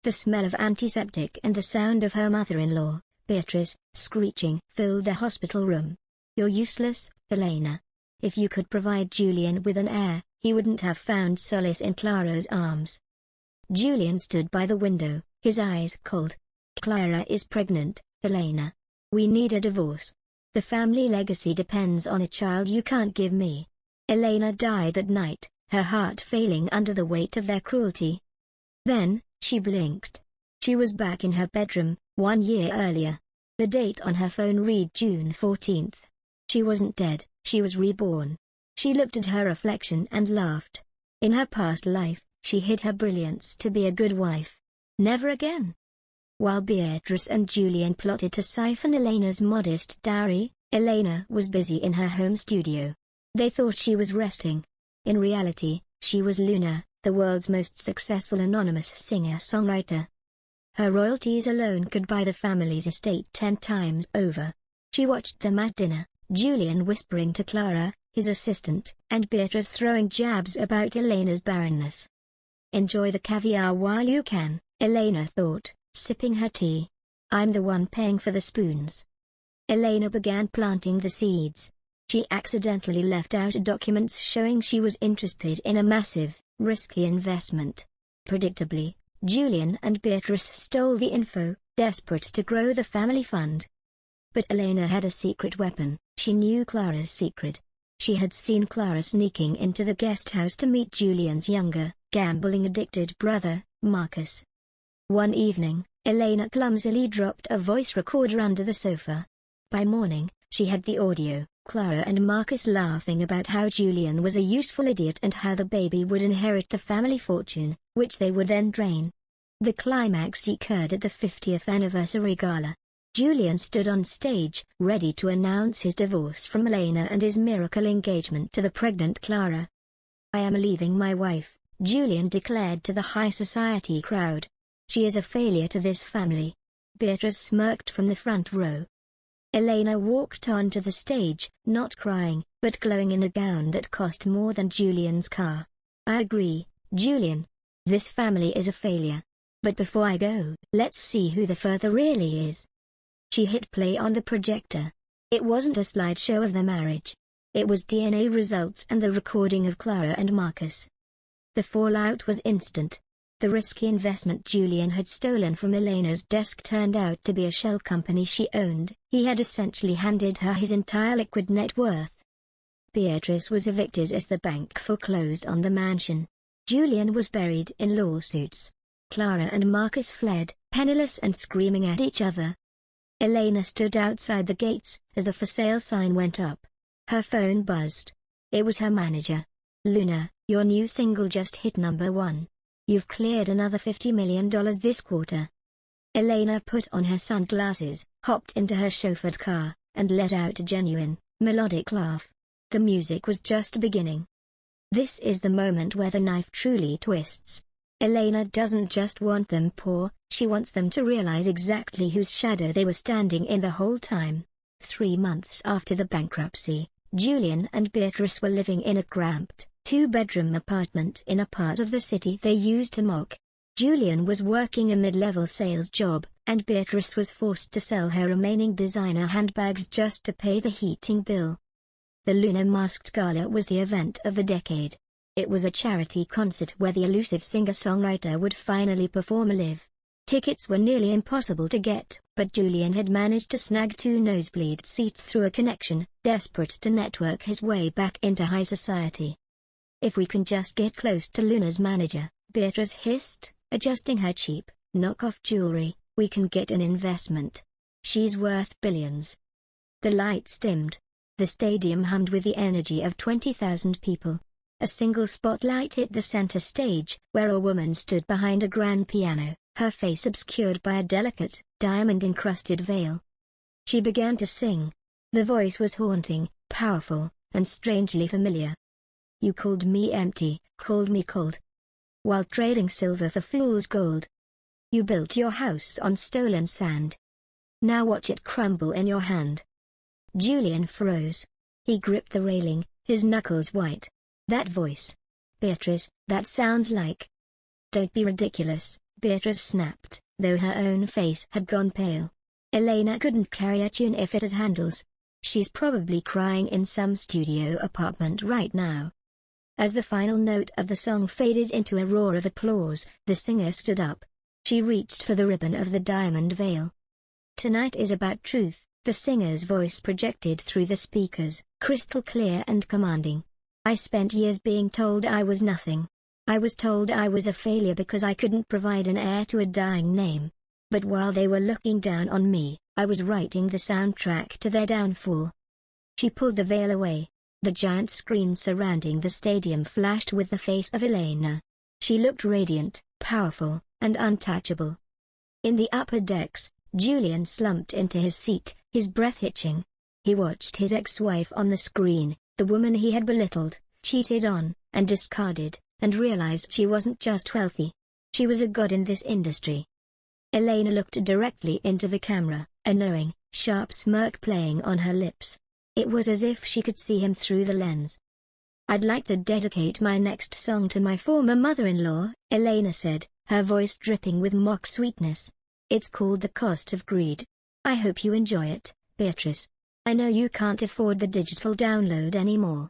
The smell of antiseptic and the sound of her mother-in-law, Beatrice, screeching, filled the hospital room. "You're useless, Elena." If you could provide Julian with an heir, he wouldn't have found solace in Clara's arms. Julian stood by the window, his eyes cold. "Clara is pregnant, Elena. We need a divorce. The family legacy depends on a child you can't give me." Elena died that night, her heart failing under the weight of their cruelty. Then, she blinked. She was back in her bedroom, 1 year earlier. The date on her phone read June 14th. She wasn't dead, she was reborn. She looked at her reflection and laughed. In her past life, she hid her brilliance to be a good wife. Never again. While Beatrice and Julian plotted to siphon Elena's modest dowry, Elena was busy in her home studio. They thought she was resting. In reality, she was Luna, the world's most successful anonymous singer-songwriter. Her royalties alone could buy the family's estate 10 times over. She watched them at dinner, Julian whispering to Clara, his assistant, and Beatrice throwing jabs about Elena's barrenness. "Enjoy the caviar while you can," Elena thought, sipping her tea. "I'm the one paying for the spoons." Elena began planting the seeds. She accidentally left out documents showing she was interested in a massive, risky investment. Predictably, Julian and Beatrice stole the info, desperate to grow the family fund. But Elena had a secret weapon. She knew Clara's secret. She had seen Clara sneaking into the guest house to meet Julian's younger, gambling-addicted brother, Marcus. One evening, Elena clumsily dropped a voice recorder under the sofa. By morning, she had the audio, Clara and Marcus laughing about how Julian was a useful idiot and how the baby would inherit the family fortune, which they would then drain. The climax occurred at the 50th anniversary gala. Julian stood on stage, ready to announce his divorce from Elena and his miracle engagement to the pregnant Clara. "I am leaving my wife," Julian declared to the high society crowd. "She is a failure to this family." Beatrice smirked from the front row. Elena walked onto the stage, not crying, but glowing in a gown that cost more than Julian's car. "I agree, Julian. This family is a failure. But before I go, let's see who the father really is." She hit play on the projector. It wasn't a slideshow of the marriage. It was DNA results and the recording of Clara and Marcus. The fallout was instant. The risky investment Julian had stolen from Elena's desk turned out to be a shell company she owned. He had essentially handed her his entire liquid net worth. Beatrice was evicted as the bank foreclosed on the mansion. Julian was buried in lawsuits. Clara and Marcus fled, penniless and screaming at each other. Elena stood outside the gates as the for sale sign went up. Her phone buzzed. It was her manager. "Luna, your new single just hit #1. You've cleared another $50 million this quarter." Elena put on her sunglasses, hopped into her chauffeured car, and let out a genuine, melodic laugh. The music was just beginning. This is the moment where the knife truly twists. Elena doesn't just want them poor, she wants them to realize exactly whose shadow they were standing in the whole time. 3 months after the bankruptcy, Julian and Beatrice were living in a cramped, 2-bedroom apartment in a part of the city they used to mock. Julian was working a mid-level sales job, and Beatrice was forced to sell her remaining designer handbags just to pay the heating bill. The Luna Masked Gala was the event of the decade. It was a charity concert where the elusive singer-songwriter would finally perform live. Tickets were nearly impossible to get, but Julian had managed to snag 2 nosebleed seats through a connection, desperate to network his way back into high society. "If we can just get close to Luna's manager," Beatrice hissed, adjusting her cheap, knockoff jewelry, "we can get an investment. She's worth billions." The lights dimmed. The stadium hummed with the energy of 20,000 people. A single spotlight hit the center stage, where a woman stood behind a grand piano, her face obscured by a delicate, diamond-encrusted veil. She began to sing. The voice was haunting, powerful, and strangely familiar. "You called me empty, called me cold. While trading silver for fool's gold. You built your house on stolen sand. Now watch it crumble in your hand." Julian froze. He gripped the railing, his knuckles white. That voice. "Beatrice, that sounds like—" "Don't be ridiculous, Beatrice snapped, though her own face had gone pale. Elena couldn't carry a tune if it had handles. She's probably crying in some studio apartment right now. As the final note of the song faded into a roar of applause, the singer stood up. She reached for the ribbon of the diamond veil. "Tonight is about truth," the singer's voice projected through the speakers, crystal clear and commanding. "I spent years being told I was nothing. I was told I was a failure because I couldn't provide an heir to a dying name. But while they were looking down on me, I was writing the soundtrack to their downfall." She pulled the veil away. The giant screen surrounding the stadium flashed with the face of Elena. She looked radiant, powerful, and untouchable. In the upper decks, Julian slumped into his seat, his breath hitching. He watched his ex-wife on the screen, the woman he had belittled, cheated on, and discarded, and realized she wasn't just wealthy. She was a god in this industry. Elena looked directly into the camera, a knowing, sharp smirk playing on her lips. It was as if she could see him through the lens. "I'd like to dedicate my next song to my former mother-in-law," Elena said, her voice dripping with mock sweetness. "It's called The Cost of Greed. I hope you enjoy it, Beatrice. I know you can't afford the digital download anymore."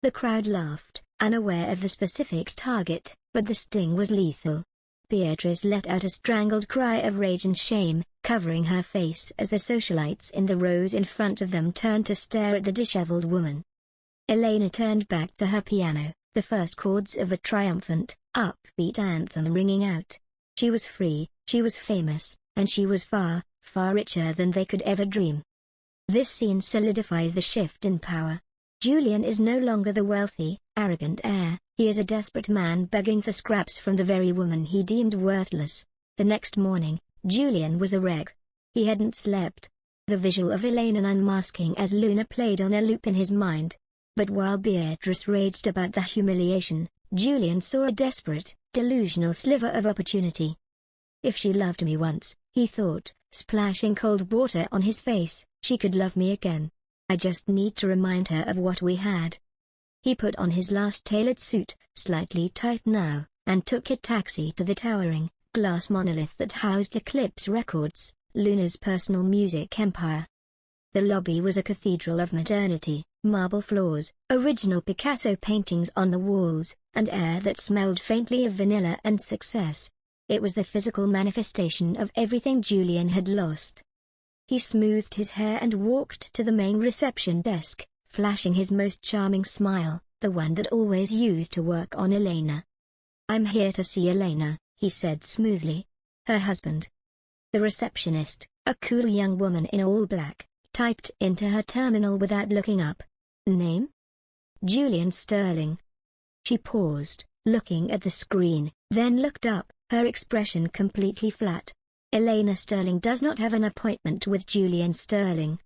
The crowd laughed, unaware of the specific target, but the sting was lethal. Beatrice let out a strangled cry of rage and shame, covering her face as the socialites in the rows in front of them turned to stare at the disheveled woman. Elena turned back to her piano, the first chords of a triumphant, upbeat anthem ringing out. She was free, she was famous, and she was far, far richer than they could ever dream. This scene solidifies the shift in power. Julian is no longer the wealthy, arrogant heir, he is a desperate man begging for scraps from the very woman he deemed worthless. The next morning, Julian was a wreck. He hadn't slept. The visual of Elena unmasking as Luna played on a loop in his mind. But while Beatrice raged about the humiliation, Julian saw a desperate, delusional sliver of opportunity. "If she loved me once," he thought, splashing cold water on his face, "she could love me again. I just need to remind her of what we had." He put on his last tailored suit, slightly tight now, and took a taxi to the towering, glass monolith that housed Eclipse Records, Luna's personal music empire. The lobby was a cathedral of modernity, marble floors, original Picasso paintings on the walls, and air that smelled faintly of vanilla and success. It was the physical manifestation of everything Julian had lost. He smoothed his hair and walked to the main reception desk, flashing his most charming smile, the one that always used to work on Elena. "I'm here to see Elena," he said smoothly. "Her husband." The receptionist, a cool young woman in all black, typed into her terminal without looking up. "Name?" "Julian Sterling." She paused, looking at the screen, then looked up, her expression completely flat. "Elena Sterling does not have an appointment with Julian Sterling.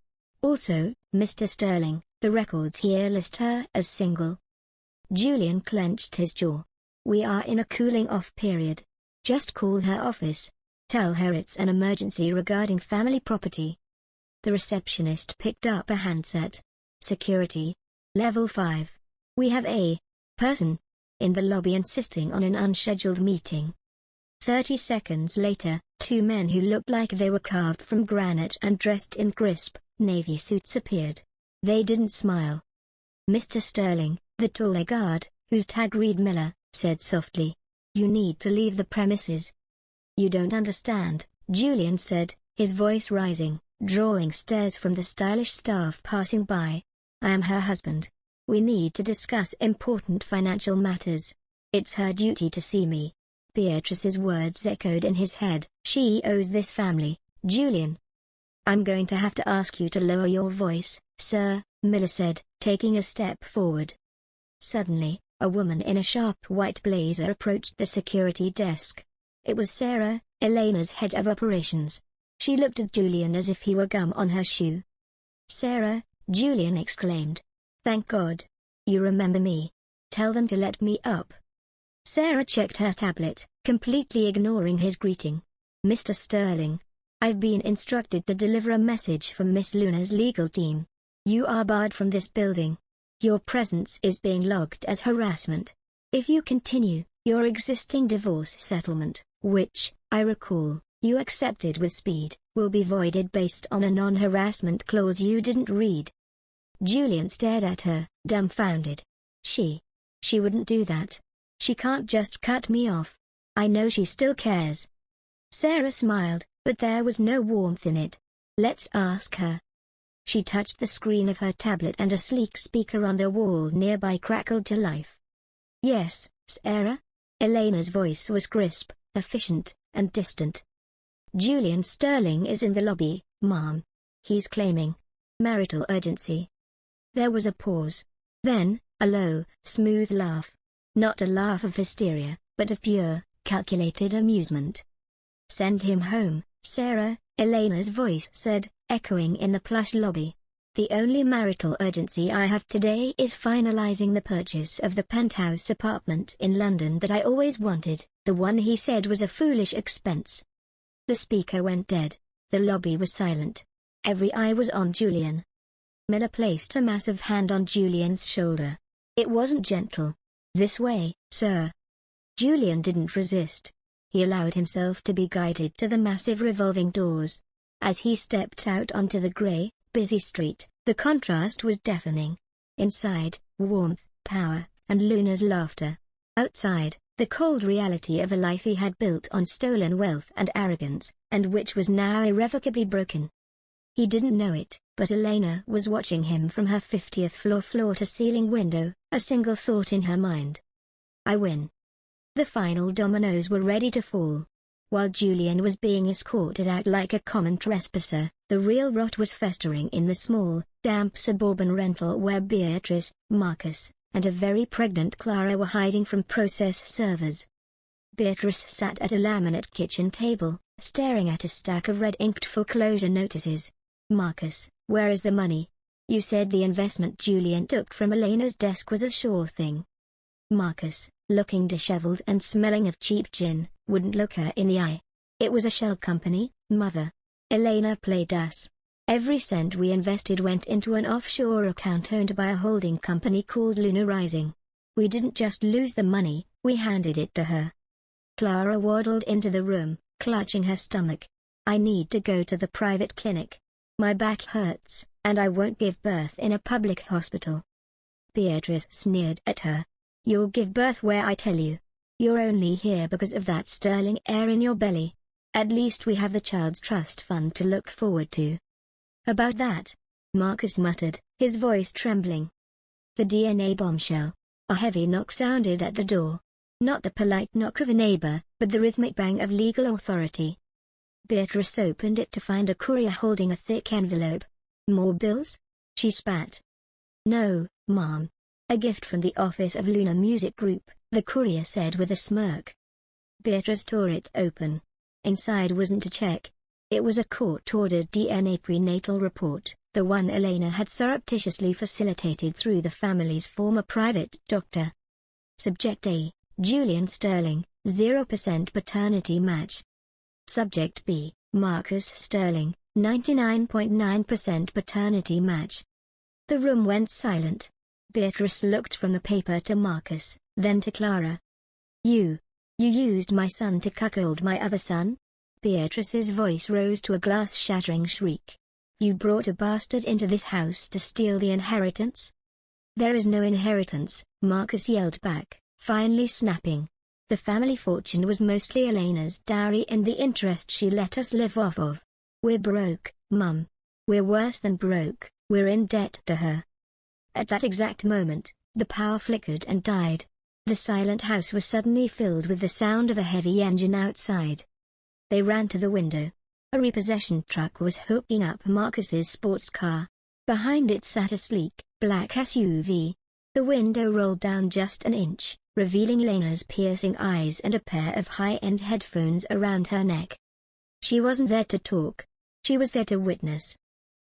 Also, Mr. Sterling, the records here list her as single." Julian clenched his jaw. "We are in a cooling-off period. Just call her office. Tell her it's an emergency regarding family property." The receptionist picked up a handset. "Security. Level 5. We have a person in the lobby insisting on an unscheduled meeting." 30 seconds later, two men who looked like they were carved from granite and dressed in crisp, navy suits appeared. They didn't smile. "Mr. Sterling," the taller guard, whose tag read Miller, said softly, "you need to leave the premises." "You don't understand," Julian said, his voice rising, drawing stares from the stylish staff passing by. "I am her husband. We need to discuss important financial matters. It's her duty to see me." Beatrice's words echoed in his head. "She owes this family, Julian." "I'm going to have to ask you to lower your voice, sir," Miller said, taking a step forward. Suddenly, a woman in a sharp white blazer approached the security desk. It was Sarah, Elena's head of operations. She looked at Julian as if he were gum on her shoe. "Sarah," Julian exclaimed. "Thank God. You remember me. Tell them to let me up." Sarah checked her tablet, completely ignoring his greeting. "Mr. Sterling, I've been instructed to deliver a message from Miss Luna's legal team. You are barred from this building. Your presence is being logged as harassment. If you continue, your existing divorce settlement which, I recall, you accepted with speed, will be voided based on a non-harassment clause you didn't read. Julian stared at her, dumbfounded. She wouldn't do that. She can't just cut me off. I know she still cares. Sarah smiled, but there was no warmth in it. Let's ask her. She touched the screen of her tablet and a sleek speaker on the wall nearby crackled to life. Yes, Sarah? Elena's voice was crisp, efficient, and distant. Julian Sterling is in the lobby, Mom. He's claiming marital urgency. There was a pause. Then, a low, smooth laugh. Not a laugh of hysteria, but of pure, calculated amusement. Send him home, Sarah, Elena's voice said, echoing in the plush lobby. The only marital urgency I have today is finalizing the purchase of the penthouse apartment in London that I always wanted, the one he said was a foolish expense. The speaker went dead. The lobby was silent. Every eye was on Julian. Miller placed a massive hand on Julian's shoulder. It wasn't gentle. This way, sir. Julian didn't resist. He allowed himself to be guided to the massive revolving doors. As he stepped out onto the grey, busy street, the contrast was deafening. Inside, warmth, power, and Luna's laughter. Outside, the cold reality of a life he had built on stolen wealth and arrogance, and which was now irrevocably broken. He didn't know it, but Elena was watching him from her 50th floor-to-ceiling window, a single thought in her mind. I win. The final dominoes were ready to fall. While Julian was being escorted out like a common trespasser, the real rot was festering in the small, damp suburban rental where Beatrice, Marcus, and a very pregnant Clara were hiding from process servers. Beatrice sat at a laminate kitchen table, staring at a stack of red-inked foreclosure notices. Marcus, where is the money? You said the investment Julian took from Elena's desk was a sure thing. Marcus, looking disheveled and smelling of cheap gin, wouldn't look her in the eye. It was a shell company, Mother. Elena played us. Every cent we invested went into an offshore account owned by a holding company called Luna Rising. We didn't just lose the money, we handed it to her. Clara waddled into the room, clutching her stomach. I need to go to the private clinic. My back hurts, and I won't give birth in a public hospital. Beatrice sneered at her. You'll give birth where I tell you. You're only here because of that sterling air in your belly. At least we have the child's trust fund to look forward to. About that, Marcus muttered, his voice trembling. The DNA bombshell. A heavy knock sounded at the door. Not the polite knock of a neighbor, but the rhythmic bang of legal authority. Beatrice opened it to find a courier holding a thick envelope. More bills? She spat. No, Mom. A gift from the office of Luna Music Group, the courier said with a smirk. Beatrice tore it open. Inside wasn't a check. It was a court-ordered DNA prenatal report, the one Elena had surreptitiously facilitated through the family's former private doctor. Subject A, Julian Sterling, 0% paternity match. Subject B, Marcus Sterling, 99.9% paternity match. The room went silent. Beatrice looked from the paper to Marcus, then to Clara. You used my son to cuckold my other son? Beatrice's voice rose to a glass-shattering shriek. You brought a bastard into this house to steal the inheritance? There is no inheritance, Marcus yelled back, finally snapping. The family fortune was mostly Elena's dowry and the interest she let us live off of. We're broke, Mum. We're worse than broke, we're in debt to her. At that exact moment, the power flickered and died. The silent house was suddenly filled with the sound of a heavy engine outside. They ran to the window. A repossession truck was hooking up Marcus's sports car. Behind it sat a sleek, black SUV. The window rolled down just an inch, revealing Elena's piercing eyes and a pair of high-end headphones around her neck. She wasn't there to talk. She was there to witness.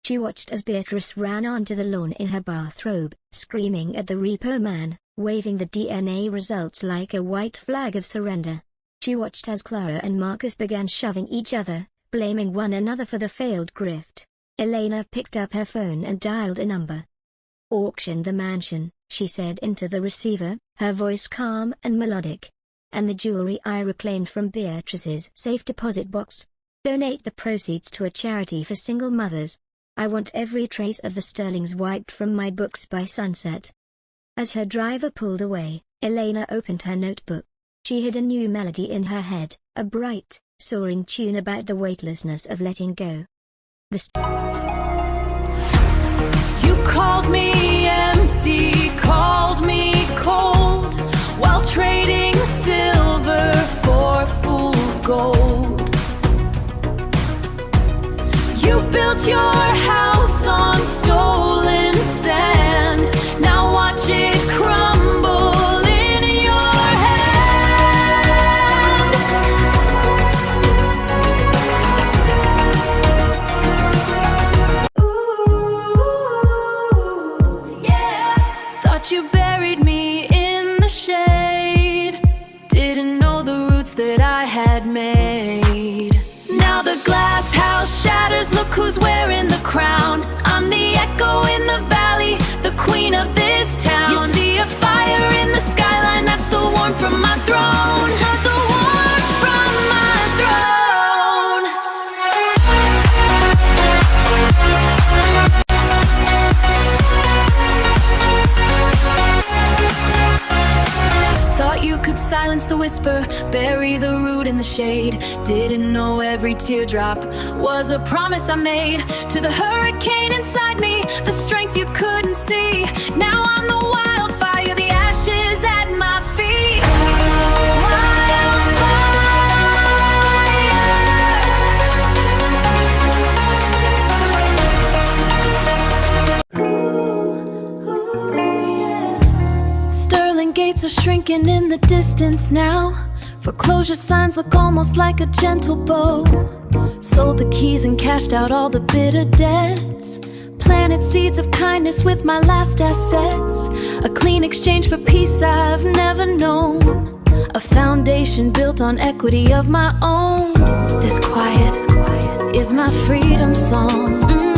She watched as Beatrice ran onto the lawn in her bathrobe, screaming at the repo man, waving the DNA results like a white flag of surrender. She watched as Clara and Marcus began shoving each other, blaming one another for the failed grift. Elena picked up her phone and dialed a number. Auction the mansion, she said into the receiver, her voice calm and melodic. and the jewelry I reclaimed from Beatrice's safe deposit box. Donate the proceeds to a charity for single mothers. I want every trace of the sterlings wiped from my books by sunset. As her driver pulled away, Elena opened her notebook. She had a new melody in her head, a bright, soaring tune about the weightlessness of letting go. You called me empty, called me cold, while trading silver for fool's gold. You built your house on stolen sand. Now watch it crumble in your hand. Ooh, yeah. Thought you buried me in the shade. Didn't know the roots that I had made. Now the glass house shatters, look who's wearing the crown. I'm the echo in the valley, the queen of this town. You see a fire in the skyline, that's the warmth from my throne. The warmth from my throne. Thought you could silence the whisper, bury the root in the shade. Didn't know every teardrop was a promise I made to the hurricane inside me, the strength you couldn't see. Now I'm the wildfire, the ashes at my feet. Sterling gates are shrinking in the distance now. Foreclosure signs look almost like a gentle bow. Sold the keys and cashed out all the bitter debts. Planted seeds of kindness with my last assets. A clean exchange for peace I've never known. A foundation built on equity of my own. This quiet is my freedom song.